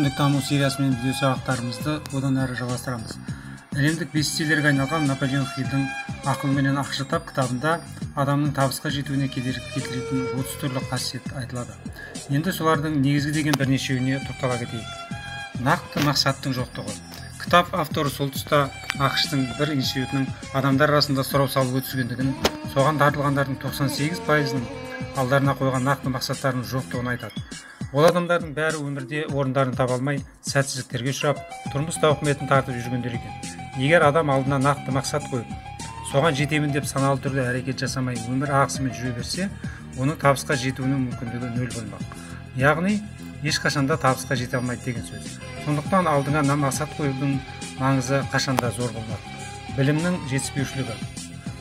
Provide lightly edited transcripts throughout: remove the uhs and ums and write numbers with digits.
әлемдік даму сериясымен видео сабақтарымызды одан әрі жалғастырамыз. Әлемдік бестселлерге айналған Наполеон Хиллдің «Ақыл менен ақша тап» кітабында адамның табысқа жетуіне кедергі келтіретін 30 түрлі қасиет айтылады. Енді солардың негізгі деген бірнешеуіне тоқтала кетейік. Нақты мақсаттың жоқтығы. Кітап авторы сол тұста ақш-тың бір институтының адамдар арасында сұрау салып өткізгендігін, соған тартылғандардың 98%-ның алдарына қойған нақты мақсаттарының жоқтығын айтады. Ол адамдардың бәрі өмірде орындарын таба алмай, сәтсіздіктерге ұшырап, тұрмыс тауқыметін тартып жүргендер екен. Егер адам алдына нақты мақсат қойып, соған жетемін деп саналы түрде әрекет жасамай, өмір ағысымен жүре берсе, оның табысқа жетуінің мүмкіндігі нөл болмақ. Яғни, ешқашанда табысқа жете алмайды деген сөз. Сондықтан алдыңа мақсат қоюдың маңызы қашанда зор болмақ. Білімнің жетіспеушілігі.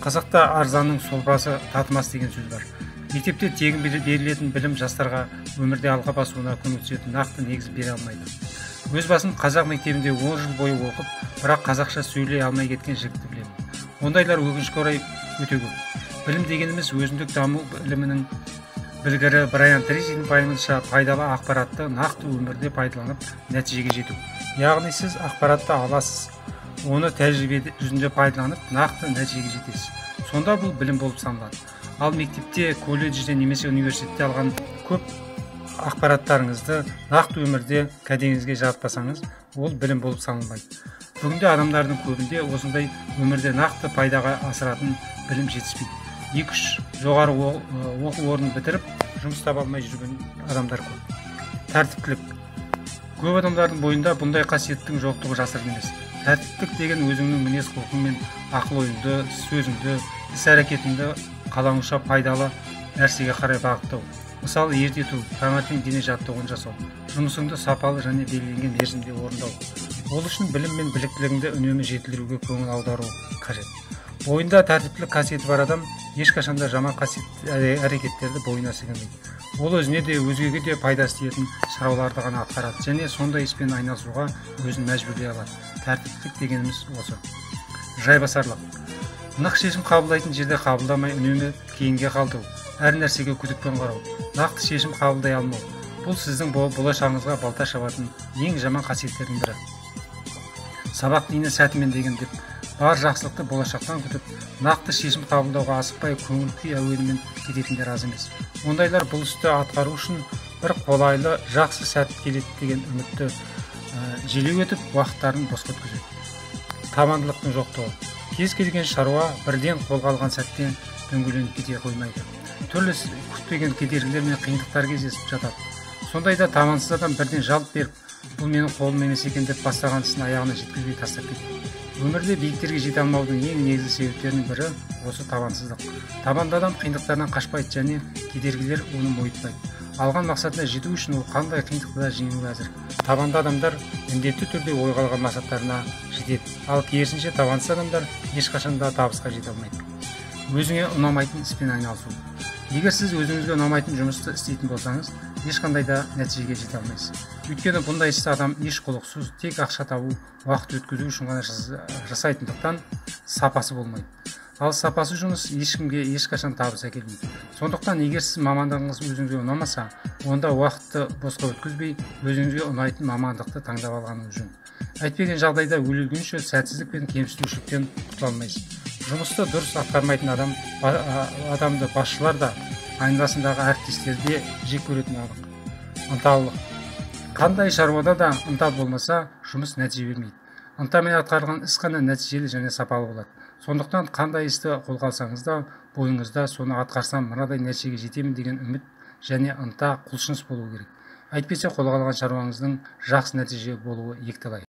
Қазақта арзанның солбасы татымас деген сөз бар. Мектепте тегін берілетін білім жастарға өмірде алға басуына көмектесетін нақты негіз бере алмайды. Өз басым қазақ мектебінде 10 жыл бойы оқып, бірақ қазақша сөйлей алмай кеткен жігітті білемін. Ондайлар өкінішке орай өте көп. Білім дегеніміз өзіндік даму білімінің білгірі Брайан Трейсидің пайымынша пайдалы ақпаратты нақты өмірде пайдаланып нәтижеге жету. Яғни сіз ақпаратты аласыз, оны тәжірибе жүзінде пайдаланып нақты нәтижеге жетесіз. Сонда бұл білім болып саналады. Ал мектепте, колледжде немесе университетте алған көп ақпараттарыңызды нақты өмірде кәдеңізге жатпасаңыз, ол білім болып саналмайды. Бүгінде адамдардың көбінде осындай өмірде нақты пайдаға асыратын білім жетіспейді. 2-3 жоғары оқу орнын бітіріп, жұмыс таба алмай жүрген адамдар көп. Тәртіптілік. Көп адамдардың бойында бұндай қасиеттің жоқтығы жасырын емес. Тәртіптілік деген өзіңнің мінез құлқың мен ақыл-ойыңды, сөзіңді, іс-әрекетіңді қалауыңша пайдалы нәрсеге қарай бағыттау. Мысалы, ерте тұру, таңертең дене жаттығуын жасау, жұмысыңды сапалы және белгіленген мерзімде орындау. Ол үшін білім мен біліктілігіңді үнемі жетілдіруге көңіл аудару қажет. Бойында тәртіптілік қасиеті бар адам ешқашанда жаман әрекеттерді бойына сіңірмейді. Ол өзіне де өзгеге де пайдасы тиетін шаруаларды ғана атқарады және сондай іспен айналысуға өзін мәжбүрлей алады. Тәртіптілік дегеніміз осы. Жайбасарлық. Нық шешім қабылдайтын жерде қабылдамай үнемі кейінге қалдыру, әр нәрсеге күдікпен қарау, нақты шешім қабылдай алмау. Бұл сіздің болашағыңызға балта шабатын ең жаман қасиеттердің бірі. Сабақ дейін сәтімен деген деп, бар жақсылықты болашақтан күтіп, нақты шешім қабылдауға асықпай көңіл күй әуенімен кететіндер аз емес. Ондайлар бұл істі атқару үшін бір қолайлы, жақсы сәт келеді деген үмітті желеу етіп, уақыттарын босқа өткізеді. Табандылықтың жоқтығы. Кез келген шаруа бірден қолға алған сәттен дөңгеленіп кете қоймайды. Түрлі күтпеген кедергілер мен қиындықтар кездесіп жатады. Сондайда табансыз адам бірден жалт беріп, бұл менің қолым емес екен деп бастаған ісін аяғына жеткізбей тастап кетеді. Өмірде биіктерге жете алмаудың ең негізгі себептерінің бірі осы табансыздық. Табанды адам қиындықтардан қашпайды және кедергілер оны мойытпайды. Алған мақсатына жету үшін ол қандай қиындықты да жеңуге әзір. Табанды адамдар міндетті түрде ойға алған мақсаттарына жетеді. Ал керісінше табансыз адамдар ешқашан да табысқа жете алмайды. Өзіңе ұнамайтын іспен айналысу. Егер сіз өзіңізге ұнамайтын жұмысты істейтін болсаңыз, ешқандай да нәтижеге жете алмайсыз. Өйткені бұндай істі адам еш құлықсыз, тек ақша табу, уақыт өткізу үшін ғана жасайтындықтан сапасы болмайды. Ал сапасы жұмыс ешкімге ешқашан табыс әкелмейді. Сондықтан егер сіз мамандығыңыз өзіңізге ұнамаса, онда уақытты босқа өткізбей, өзіңізге ұнайтын мамандықты таңдап алғаныңыз жөн. Әйтпеген жағдайда өлгенше сәтсіздік пен кемсітушіліктен құтыла алмайсыз. Жұмысты дұрыс атқармайтын адамды басшылар да, айналасындағы әріптестер де жек көретін анық. Ынталылық. Қандай шаруада да ынта болмаса, жұмыс нәтиже бермейді. Ынтамен атқарылған іс қана нәтижелі және сапалы болады. Сондықтан қандай істі қолға алсаңыз да, бойыңызда соны атқарсам мынадай нәтижеге жетемін деген үміт және ынта құлшыныс болуы керек. Әйтпесе қолға алған шаруаңыздың жақсы нәтиже болуы екіталай.